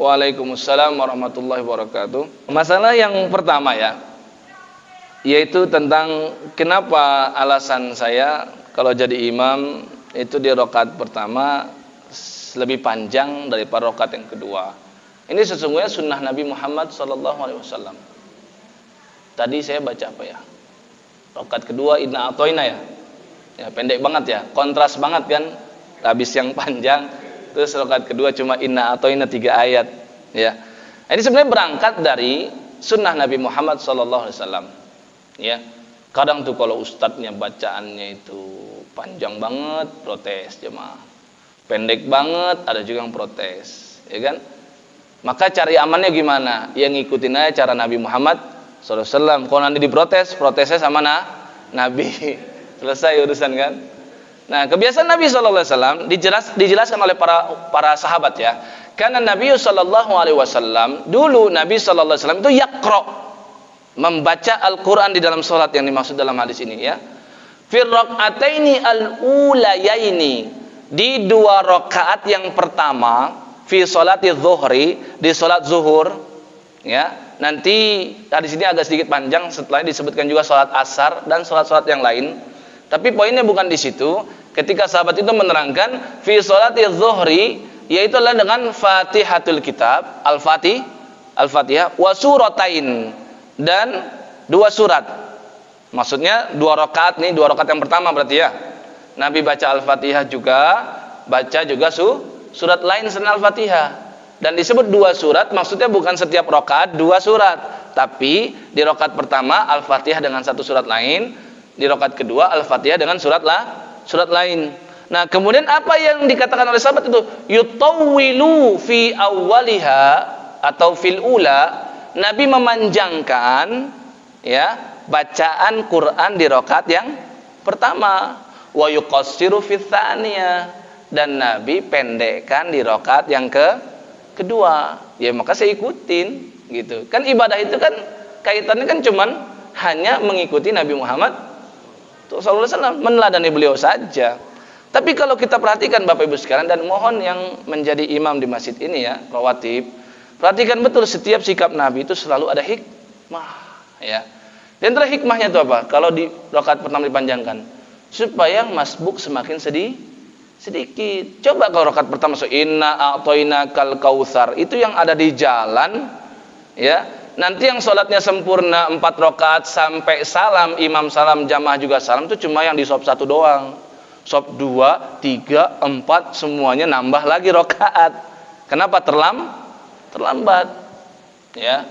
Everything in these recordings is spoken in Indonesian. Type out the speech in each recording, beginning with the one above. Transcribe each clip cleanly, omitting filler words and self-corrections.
Waalaikumsalam warahmatullahi wabarakatuh. Masalah yang pertama ya, yaitu tentang kenapa alasan saya kalau jadi imam itu di rakaat pertama lebih panjang daripada rakaat yang kedua. Ini sesungguhnya sunnah Nabi Muhammad SAW. Tadi saya baca apa ya? Rakaat kedua inna atoina ya. Ya pendek banget ya, kontras banget kan. Habis yang panjang, terus rakaat kedua cuma inna atoina 3 ayat. Ya, ini sebenarnya berangkat dari sunnah Nabi Muhammad SAW. Ya, kadang tuh kalau ustadznya bacaannya itu panjang banget, protes jemaah. Pendek banget, ada juga yang protes, ya kan? Maka cari amannya gimana? Ya ngikutin aja cara Nabi Muhammad SAW. Kalau nanti diprotes, protesnya sama Nabi. Selesai urusan kan? Nah, kebiasaan Nabi SAW dijelaskan oleh para sahabat ya. Karena Nabi SAW dulu Nabi SAW itu yaqra, membaca Al-Quran di dalam sholat yang dimaksud dalam hadis ini ya. Fir raq'ataini al-ulayaini, di 2 rakaat yang pertama, fi sholati zuhri, di sholat zuhur ya. Nanti hadis ini agak sedikit panjang, setelahnya disebutkan juga sholat asar dan sholat-sholat yang lain. Tapi poinnya bukan di situ. Ketika sahabat itu menerangkan fi sholati zuhri, yaitu adalah dengan Fatihatul Kitab, Al-Fatihah wa suratain, dan 2 surat. Maksudnya 2 rakaat nih, 2 rakaat yang pertama berarti ya. Nabi baca Al-Fatihah juga, baca juga surat lain selain Al-Fatihah. Dan disebut 2 surat, maksudnya bukan setiap rakaat 2 surat, tapi di rakaat pertama Al-Fatihah dengan 1 surat lain, di rakaat kedua Al-Fatihah dengan surat lain. Nah, kemudian apa yang dikatakan oleh sahabat itu? Yutawwilu fi awwaliha atau fil ula, Nabi memanjangkan ya bacaan Quran di rakaat yang pertama, wa yuqassiru fi tsaniyah, dan Nabi pendekkan di rakaat yang kedua. Ya maka saya ikutin gitu. Kan ibadah itu kan kaitannya kan cuman hanya mengikuti Nabi Muhammad SAW, meneladani beliau saja. Tapi kalau kita perhatikan Bapak Ibu sekalian, dan mohon yang menjadi imam di masjid ini ya, rawatib, perhatikan betul setiap sikap Nabi itu selalu ada hikmah ya. Dan antara hikmahnya itu apa? Kalau di rakaat pertama dipanjangkan supaya masbuk semakin sedikit. Coba kalau rakaat pertama inna a'toina kal kautsar, itu yang ada di jalan ya. Nanti yang sholatnya sempurna 4 rakaat sampai salam, imam salam, jamaah juga salam, itu cuma yang di sop 1 doang. Sop 2, 3, 4 semuanya nambah lagi rakaat. Kenapa? Terlambat. Ya.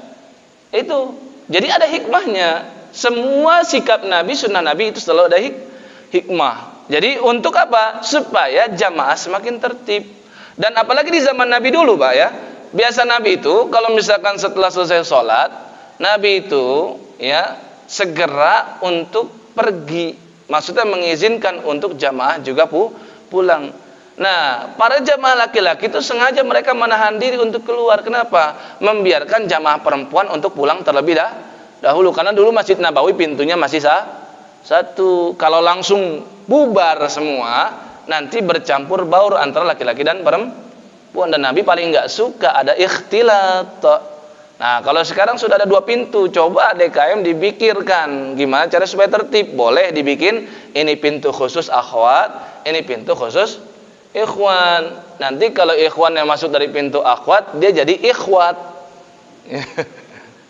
Itu. Jadi ada hikmahnya. Semua sikap Nabi, sunnah Nabi itu selalu ada hikmah. Jadi untuk apa? Supaya jamaah semakin tertib. Dan apalagi di zaman Nabi dulu, Pak ya. Biasa Nabi itu kalau misalkan setelah selesai sholat, Nabi itu ya segera untuk pergi. Maksudnya mengizinkan untuk jamaah juga pulang. Nah, para jamaah laki-laki itu sengaja mereka menahan diri untuk keluar. Kenapa? Membiarkan jamaah perempuan untuk pulang terlebih dahulu. Karena dulu Masjid Nabawi pintunya masih satu. Kalau langsung bubar semua, nanti bercampur baur antara laki-laki dan perempuan. Dan Nabi paling nggak suka ada ikhtilat. Nah, kalau sekarang sudah ada 2 pintu, coba DKM dipikirkan gimana cara supaya tertib. Boleh dibikin ini pintu khusus akhwat, ini pintu khusus ikhwan. Nanti kalau ikhwan yang masuk dari pintu akhwat, dia jadi ikhwat.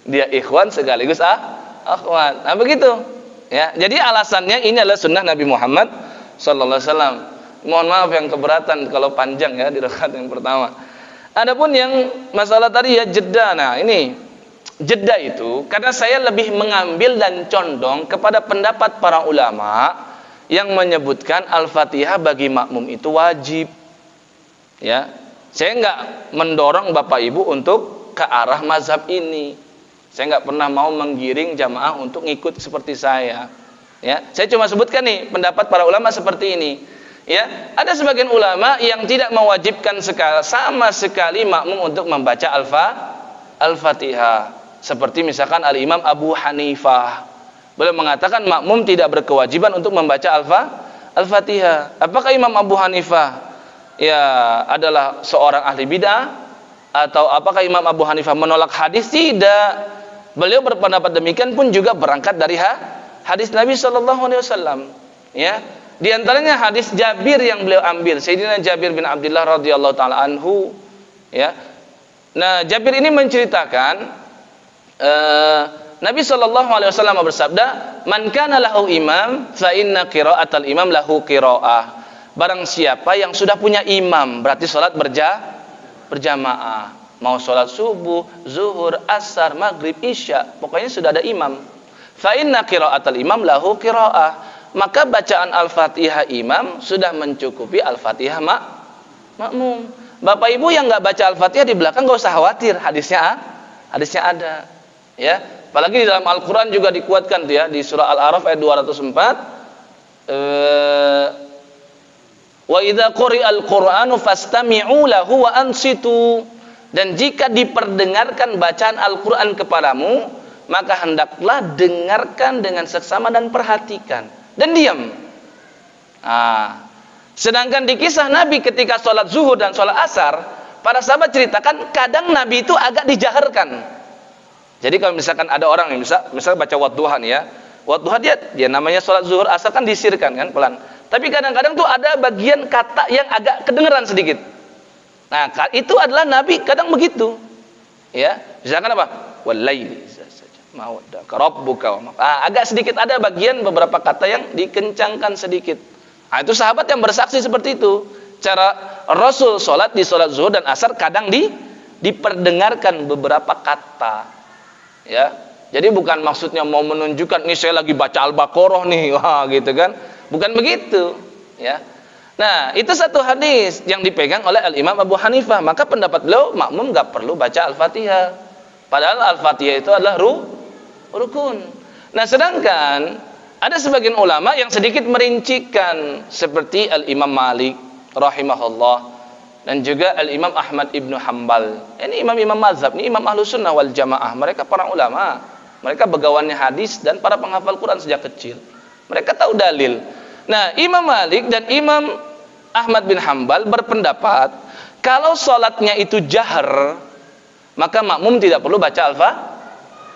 Dia ikhwan sekaligus akhwat. Nah, begitu. Ya, jadi alasannya ini adalah sunnah Nabi Muhammad SAW. Mohon maaf yang keberatan kalau panjang ya di rakaat yang pertama. Adapun yang masalah tadi ya jeda. Nah, ini jeda itu karena saya lebih mengambil dan condong kepada pendapat para ulama yang menyebutkan Al-Fatihah bagi makmum itu wajib. Ya. Saya enggak mendorong Bapak Ibu untuk ke arah mazhab ini. Saya enggak pernah mau menggiring jamaah untuk ngikut seperti saya. Ya, saya cuma sebutkan nih pendapat para ulama seperti ini. Ya, ada sebagian ulama yang tidak mewajibkan sama sekali makmum untuk membaca Al-Fatihah. Seperti misalkan Al-Imam Abu Hanifah. Beliau mengatakan makmum tidak berkewajiban untuk membaca Al-Fatihah. Apakah Imam Abu Hanifah ya adalah seorang ahli bid'ah? atau apakah Imam Abu Hanifah menolak hadis? Tidak. Beliau berpendapat demikian pun juga berangkat dari hadis Nabi sallallahu alaihi wasallam. Ya. Di antaranya hadis Jabir yang beliau ambil, Sayyidina Jabir bin Abdullah radhiyallahu taala anhu, ya. Nah, Jabir ini menceritakan Nabi sallallahu alaihi wasallam bersabda, "Man kana lahu imam, fa inna qira'atal imam lahu qira'ah." Barang siapa yang sudah punya imam, berarti salat berjamaah. Mau salat subuh, zuhur, asar, maghrib, isya, pokoknya sudah ada imam. Fa inna qira'atal imam lahu qira'ah. Maka bacaan Al-Fatihah imam sudah mencukupi Al-Fatihah makmum. Bapak Ibu yang enggak baca Al-Fatihah di belakang enggak usah khawatir, hadisnya ada. Ya, apalagi di dalam Al-Qur'an juga dikuatkan tuh ya, di surah Al-A'raf ayat 204. Wa idza quri'al Qur'anu fastami'u lahu wa ansitu. Dan jika diperdengarkan bacaan Al-Qur'an kepadamu, maka hendaklah dengarkan dengan seksama dan perhatikan. Dan diam. Sedangkan di kisah Nabi ketika sholat zuhur dan sholat asar, para sahabat ceritakan kadang Nabi itu agak dijaharkan. Jadi kalau misalkan ada orang yang misal baca wadduha nih ya, wadduha dia namanya sholat zuhur asar kan disirkan kan pelan. Tapi kadang-kadang tuh ada bagian kata yang agak kedengeran sedikit. Nah itu adalah Nabi kadang begitu. Ya, misalkan apa? Walaili mawaddaka rabbuka wa agak sedikit ada bagian beberapa kata yang dikencangkan sedikit. Nah, itu sahabat yang bersaksi seperti itu. Cara Rasul sholat di sholat zuhur dan asar kadang diperdengarkan beberapa kata. Ya, jadi bukan maksudnya mau menunjukkan nih saya lagi baca Al-Baqarah nih, wah gitu kan? Bukan begitu. Ya. Nah, itu satu hadis yang dipegang oleh Al-Imam Abu Hanifah. Maka pendapat beliau makmum nggak perlu baca Al-Fatihah. Padahal Al-Fatihah itu adalah rukun. Nah, sedangkan ada sebagian ulama yang sedikit merincikan seperti Al-Imam Malik rahimahullah dan juga Al-Imam Ahmad ibnu Hanbal. Ini imam-imam mazhab, ini imam Ahlus Sunnah wal Jamaah. Mereka para ulama, mereka begawannya hadis dan para penghafal Quran sejak kecil. Mereka tahu dalil. Nah, Imam Malik dan Imam Ahmad bin Hanbal berpendapat kalau salatnya itu jahar, maka makmum tidak perlu baca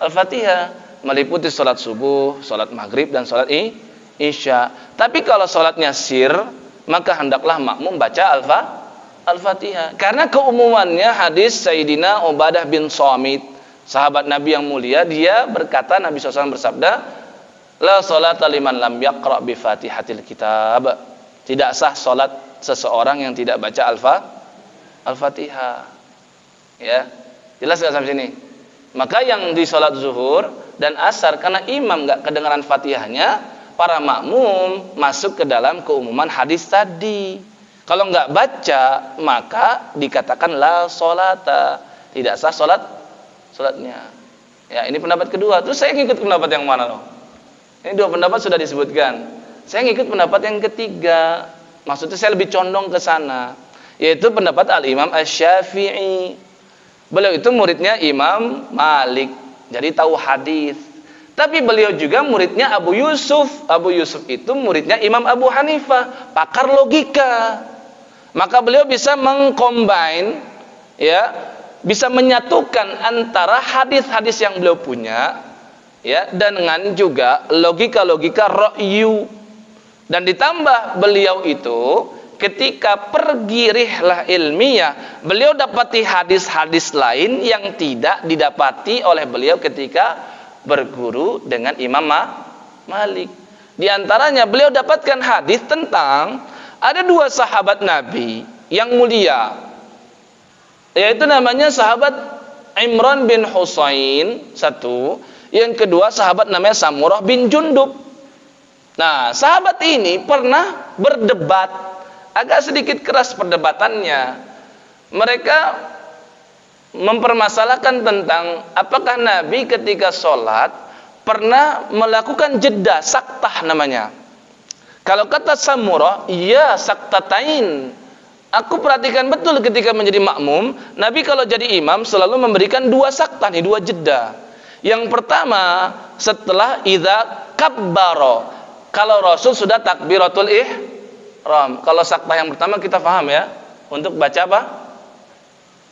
Al-Fatihah. Meliputi sholat subuh, sholat maghrib, dan sholat isya. Tapi kalau sholatnya sir, maka hendaklah makmum baca Al-Fatihah. Karena keumumannya hadis Sayyidina Ubadah bin Samit, sahabat Nabi yang mulia, dia berkata, Nabi SAW bersabda, la sholata liman lam yaqra' bi fatihatil kitab. Tidak sah sholat seseorang yang tidak baca Al-Fatihah. Ya, jelas nggak sampai sini? Maka yang di sholat zuhur dan asar karena imam nggak kedengaran Fatihahnya, para makmum masuk ke dalam keumuman hadis tadi. Kalau nggak baca, maka dikatakan la sholata, tidak sah sholatnya. Ya, ini pendapat kedua. Terus saya ngikut pendapat yang mana loh? Ini dua pendapat sudah disebutkan. Saya ngikut pendapat yang ketiga. Maksudnya saya lebih condong ke sana, yaitu pendapat Al-Imam Asy-Syafi'i. Beliau itu muridnya Imam Malik, jadi tahu hadis. Tapi beliau juga muridnya Abu Yusuf. Abu Yusuf itu muridnya Imam Abu Hanifah, pakar logika. Maka beliau bisa mengcombine, ya, bisa menyatukan antara hadis-hadis yang beliau punya, ya, dengan juga logika-logika ra'yu. Dan ditambah beliau itu ketika pergi rihlah ilmiah, beliau dapati hadis-hadis lain yang tidak didapati oleh beliau ketika berguru dengan Imam Malik. Di antaranya beliau dapatkan hadis tentang ada dua sahabat Nabi yang mulia, yaitu namanya sahabat Imran bin Husain satu, yang kedua sahabat namanya Samurah bin Jundub. Nah, sahabat ini pernah berdebat, agak sedikit keras perdebatannya. Mereka mempermasalahkan tentang apakah Nabi ketika sholat pernah melakukan jeda, saktah namanya. Kalau kata Samurah, iya saktatain. Aku perhatikan betul ketika menjadi makmum, Nabi kalau jadi imam selalu memberikan dua saktah nih, dua jeda. Yang pertama setelah idza kabbaro, kalau Rasul sudah takbiratul ihram. Kalau saktah yang pertama kita paham ya, untuk baca apa?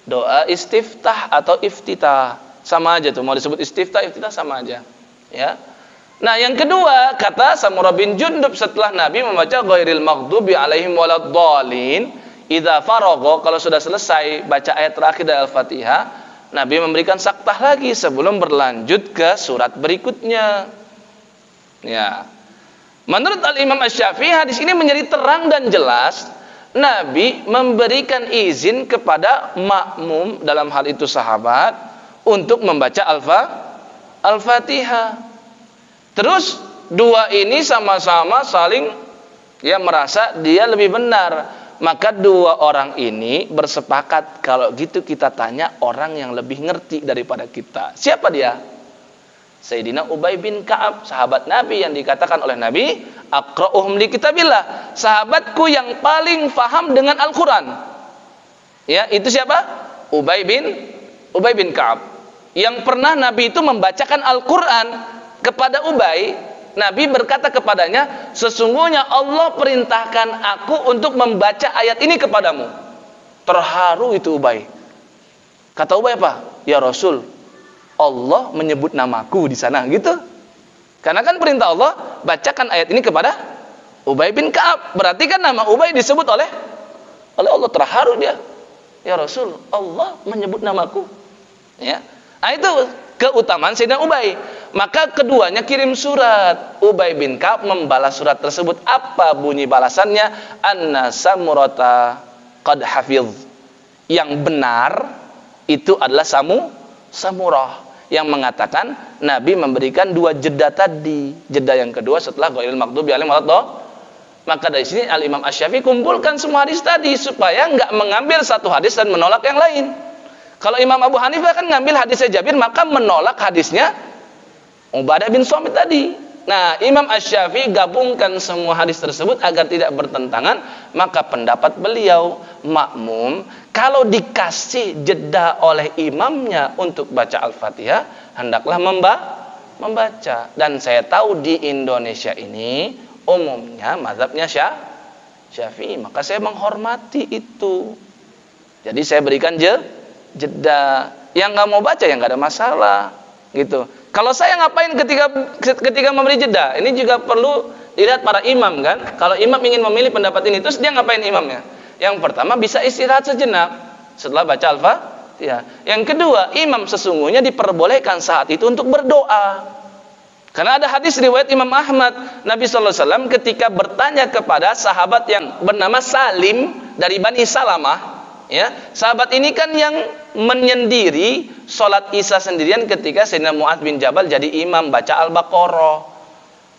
Doa istiftah atau iftitah sama aja tuh, mau disebut istiftah, iftitah sama aja, ya. Nah, yang kedua, kata Samurah bin Jundub setelah Nabi membaca ghairil maghdubi alaihim waladdallin, idza faragha, kalau sudah selesai baca ayat terakhir dari Al-Fatihah, Nabi memberikan saktah lagi sebelum berlanjut ke surat berikutnya. Ya. Menurut Al-Imam Asy-Syafi'i, hadis ini menjadi terang dan jelas Nabi memberikan izin kepada makmum, dalam hal itu sahabat, untuk membaca Al-Fatihah. Terus dua ini sama-sama saling merasa dia lebih benar. Maka dua orang ini bersepakat, kalau gitu kita tanya orang yang lebih ngerti daripada kita. Siapa dia? Sayyidina Ubay bin Ka'ab, sahabat Nabi yang dikatakan oleh Nabi, aqra'uhum li kitabillah, sahabatku yang paling faham dengan Al-Quran. Ya, itu siapa? Ubay bin Ka'ab. Yang pernah Nabi itu membacakan Al-Quran kepada Ubay. Nabi berkata kepadanya, sesungguhnya Allah perintahkan aku untuk membaca ayat ini kepadamu. Terharu itu Ubay. Kata Ubay apa? Ya Rasul, Allah menyebut namaku di sana, gitu. Karena kan perintah Allah, bacakan ayat ini kepada Ubay bin Ka'ab. Berarti kan nama Ubay disebut oleh Allah. Terharu dia. Ya Rasul, Allah menyebut namaku. Ya. Nah, itu keutamaan Sayyidina Ubay. Maka keduanya kirim surat. Ubay bin Ka'ab membalas surat tersebut. Apa bunyi balasannya? Anna Samurata qad hafidh. Yang benar itu adalah Samurah yang mengatakan Nabi memberikan dua jeda tadi. Jeda yang kedua setelah ghairil maghdubi alaihim waladdallin. Maka dari sini Al-Imam Asy-Syafi'i kumpulkan semua hadis tadi supaya enggak mengambil satu hadis dan menolak yang lain. Kalau Imam Abu Hanifah kan ngambil hadisnya Jabir, maka menolak hadisnya Ubadah bin Samit tadi. Nah, Imam Asy-Syafi'i gabungkan semua hadis tersebut agar tidak bertentangan. Maka pendapat beliau, makmum kalau dikasih jeda oleh imamnya untuk baca Al-Fatihah, hendaklah membaca. Dan saya tahu di Indonesia ini umumnya mazhabnya Syafi'i, maka saya menghormati itu. Jadi saya berikan jeda. Yang nggak mau baca ya nggak ada masalah, gitu. Kalau saya ngapain ketika memberi jeda? Ini juga perlu dilihat para imam kan. Kalau imam ingin memilih pendapat ini, terus dia ngapain imamnya? Yang pertama, bisa istirahat sejenak setelah baca Al-Fatihah. Yang kedua, imam sesungguhnya diperbolehkan saat itu untuk berdoa. Karena ada hadis riwayat Imam Ahmad, Nabi sallallahu alaihi wasallam ketika bertanya kepada sahabat yang bernama Salim dari Bani Salamah, ya, sahabat ini kan yang menyendiri sholat Isya sendirian ketika Sayyidina Mu'adz bin Jabal jadi imam baca Al-Baqarah.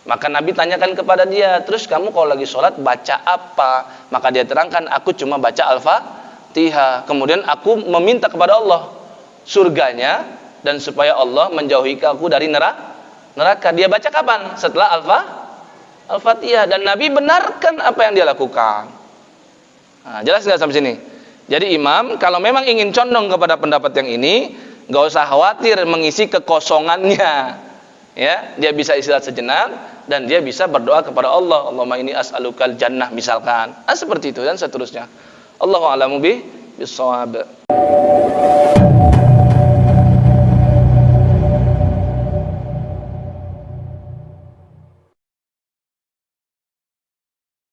Maka Nabi tanyakan kepada dia, terus kamu kalau lagi sholat baca apa? Maka dia terangkan, aku cuma baca Al-Fatihah. Kemudian aku meminta kepada Allah surganya dan supaya Allah menjauhi aku dari neraka. Dia baca kapan? Setelah Al-Fatihah. Dan Nabi benarkan apa yang dia lakukan. Nah, jelas nggak sampai sini? Jadi imam kalau memang ingin condong kepada pendapat yang ini, nggak usah khawatir mengisi kekosongannya, ya, dia bisa istirahat sejenak dan dia bisa berdoa kepada Allah. Allahumma inni as'alukal jannah misalkan, seperti itu dan seterusnya. Allahu a'lamu bishawab.